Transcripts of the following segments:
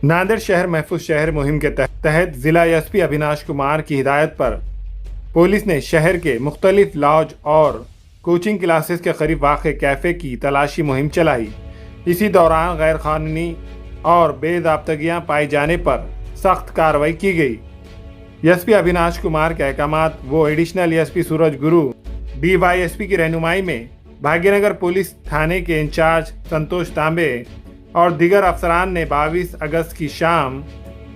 नांदेड़ शहर महफूज शहर मुहिम के तहत जिला एसपी अविनाश कुमार की हिदायत पर पुलिस ने शहर के मुख्तलिफ लॉज और कोचिंग क्लासेस के करीब वाक़ कैफ़े की तलाशी मुहिम चलाई। इसी दौरान गैर कानूनी और बेज़ाब्तगियाँ पाए जाने पर सख्त कार्रवाई की गई। एसपी अविनाश कुमार के अहकामात वो एडिशनल एसपी सूरज गुरु डीवाईएसपी की रहनुमाई में भाग्यनगर पुलिस थाने के इंचार्ज संतोष तांबे और दीगर अफसरान ने 22 अगस्त की शाम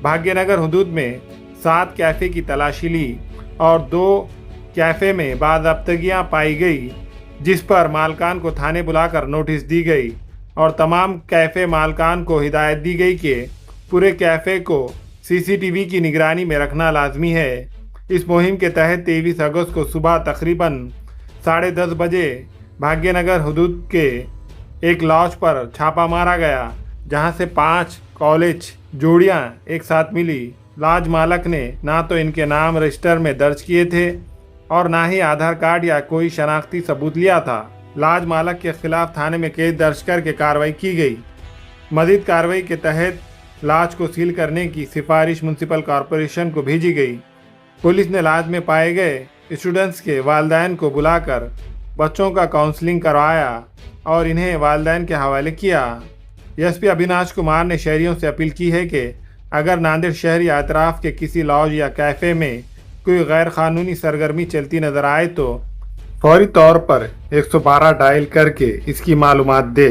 भाग्यनगर हुदूद में 7 कैफ़े की तलाशी ली और 2 कैफ़े में बाज़ाब्तगियाँ पाई गई, जिस पर मालकान को थाने बुलाकर नोटिस दी गई और तमाम कैफ़े मालकान को हिदायत दी गई कि पूरे कैफ़े को सीसीटीवी की निगरानी में रखना लाजमी है। इस मुहिम के तहत 23 अगस्त को सुबह तकरीबन 10:30 बजे भाग्यनगर हुदूद के एक लॉज पर छापा मारा गया, जहां से 5 कॉलेज जोड़ियां एक साथ मिली। लॉज मालक ने ना तो इनके नाम रजिस्टर में दर्ज किए थे और ना ही आधार कार्ड या कोई शनाख्ती सबूत लिया था। लॉज मालक के खिलाफ थाने में केस दर्ज करके कार्रवाई की गई। मज़ीद कार्रवाई के तहत लॉज को सील करने की सिफारिश म्युनिसिपल कॉरपोरेशन को भेजी गई। पुलिस ने लॉज में पाए गए स्टूडेंट्स के वालिदैन को बुलाकर बच्चों का काउंसलिंग करवाया और इन्हें वालिदैन के हवाले किया। एसपी अविनाश कुमार ने शहरियों से अपील की है कि अगर नांदेड़ शहर या अतराफ़ के किसी लॉज या कैफ़े में कोई गैर कानूनी सरगर्मी चलती नज़र आए तो फौरी तौर पर 112 डायल करके इसकी मालूमात दे।